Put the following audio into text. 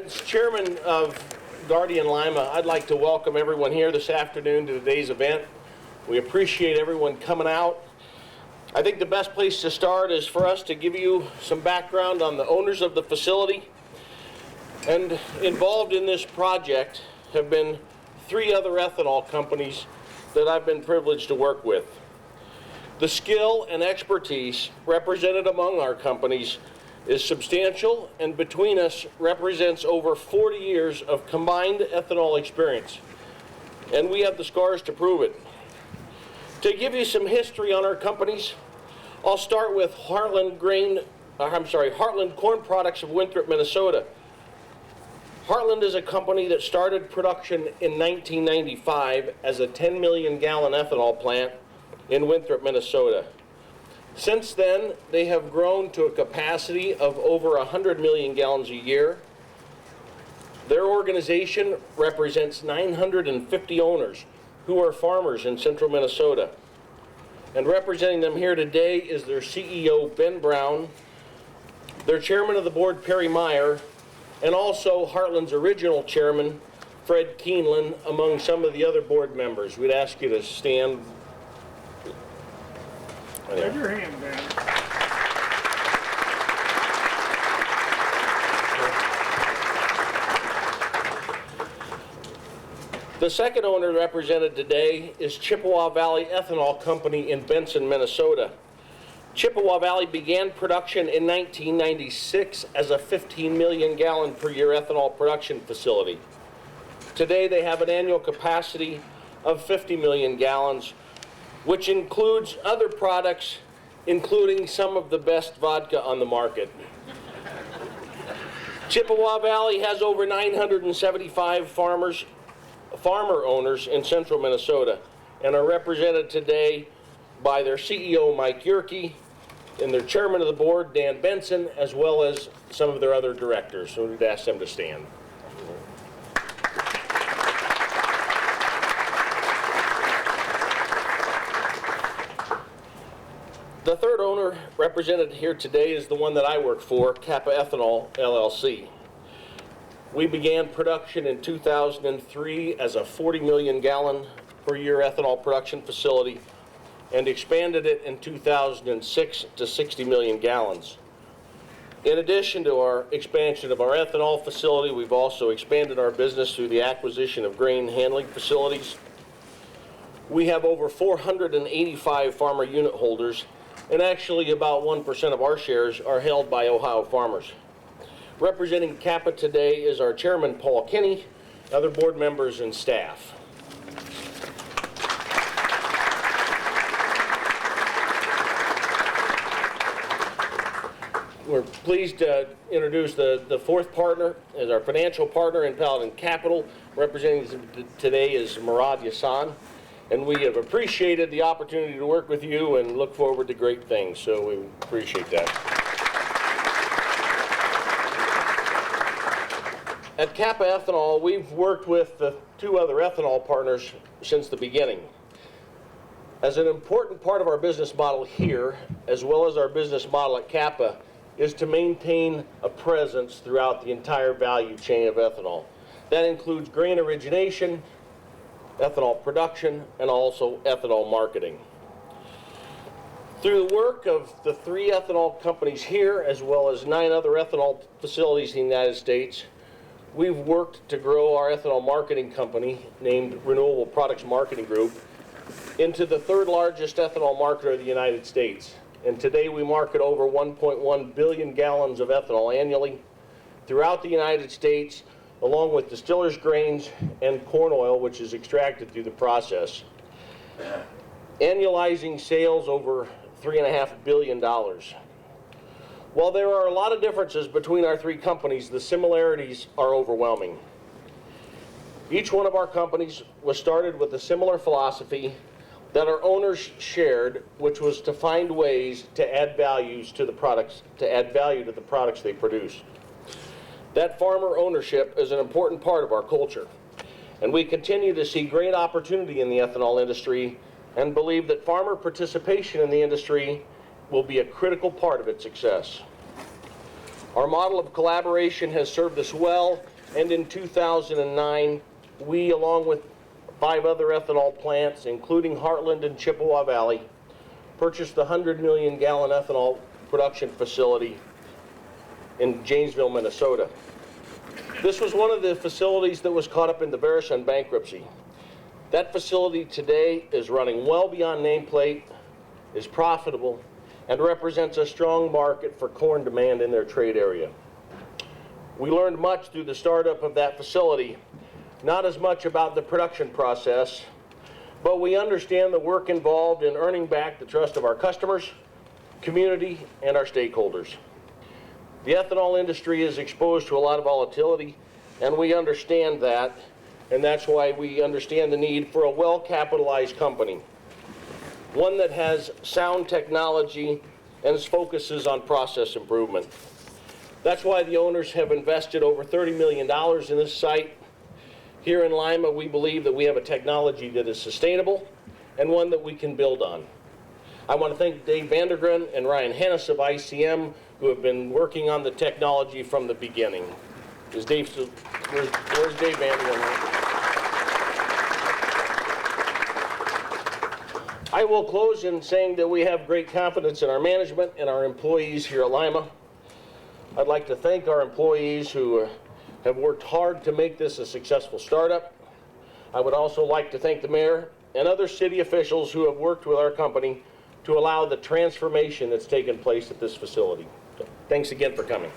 As chairman of Guardian Lima, I'd like to welcome everyone here this afternoon to today's event. We appreciate everyone coming out. I think the best place to start is for us to give you some background on the owners of the facility. And involved in this project have been 3 other ethanol companies that I've been privileged to work with. The skill and expertise represented among our companies is substantial, and between us represents over 40 years of combined ethanol experience. And we have the scars to prove it. To give you some history on our companies, I'll start with Heartland Corn Products of Winthrop, Minnesota. Heartland is a company that started production in 1995 as a 10 million gallon ethanol plant in Winthrop, Minnesota. Since then, they have grown to a capacity of over 100 million gallons a year. Their organization represents 950 owners who are farmers in central Minnesota. And representing them here today is their CEO, Ben Brown, their chairman of the board, Perry Meyer, and also Heartland's original chairman, Fred Keeneland, among some of the other board members. We'd ask you to stand. Raise your hand, Ben. The second owner represented today is Chippewa Valley Ethanol Company in Benson, Minnesota. Chippewa Valley began production in 1996 as a 15 million gallon per year ethanol production facility. Today they have an annual capacity of 50 million gallons, which includes other products, including some of the best vodka on the market. Chippewa Valley has over 975 farmer owners in central Minnesota, and are represented today by their CEO, Mike Yerke, and their chairman of the board, Dan Benson, as well as some of their other directors. So we'd ask them to stand. The third owner represented here today is the one that I work for, Kappa Ethanol, LLC. We began production in 2003 as a 40 million gallon per year ethanol production facility and expanded it in 2006 to 60 million gallons. In addition to our expansion of our ethanol facility, we've also expanded our business through the acquisition of grain handling facilities. We have over 485 farmer unit holders, and actually about 1% of our shares are held by Ohio farmers. Representing Kappa today is our chairman, Paul Kinney, other board members and staff. We're pleased to introduce the fourth partner as our financial partner in Paladin Capital. Representing today is Murad Yassan. And we have appreciated the opportunity to work with you and look forward to great things. So we appreciate that. At Kappa Ethanol, we've worked with the 2 other ethanol partners since the beginning. As an important part of our business model here, as well as our business model at Kappa, is to maintain a presence throughout the entire value chain of ethanol. That includes grain origination, ethanol production, and also ethanol marketing. Through the work of the 3 ethanol companies here, as well as 9 other ethanol facilities in the United States, we've worked to grow our ethanol marketing company, named Renewable Products Marketing Group, into the 3rd largest ethanol marketer of the United States. And today we market over 1.1 billion gallons of ethanol annually throughout the United States, along with distillers' grains and corn oil, which is extracted through the process. Annualizing sales over $3.5 billion. While there are a lot of differences between our 3 companies, the similarities are overwhelming. Each one of our companies was started with a similar philosophy that our owners shared, which was to find ways to add value to the products they produce. That farmer ownership is an important part of our culture, and we continue to see great opportunity in the ethanol industry and believe that farmer participation in the industry will be a critical part of its success. Our model of collaboration has served us well, and in 2009, we, along with 5 other ethanol plants, including Heartland and Chippewa Valley, purchased the 100 million gallon ethanol production facility in Janesville, Minnesota. This was one of the facilities that was caught up in the Verison bankruptcy. That facility today is running well beyond nameplate, is profitable, and represents a strong market for corn demand in their trade area. We learned much through the startup of that facility, not as much about the production process, but we understand the work involved in earning back the trust of our customers, community, and our stakeholders. The ethanol industry is exposed to a lot of volatility, and we understand that, and that's why we understand the need for a well-capitalized company, one that has sound technology and focuses on process improvement. That's why the owners have invested over $30 million in this site. Here in Lima, we believe that we have a technology that is sustainable and one that we can build on. I want to thank Dave Vandergren and Ryan Hennis of ICM, who have been working on the technology from the beginning. Where's Dave Vandergren? I will close in saying that we have great confidence in our management and our employees here at Lima. I'd like to thank our employees who have worked hard to make this a successful startup. I would also like to thank the mayor and other city officials who have worked with our company to allow the transformation that's taken place at this facility. So, thanks again for coming.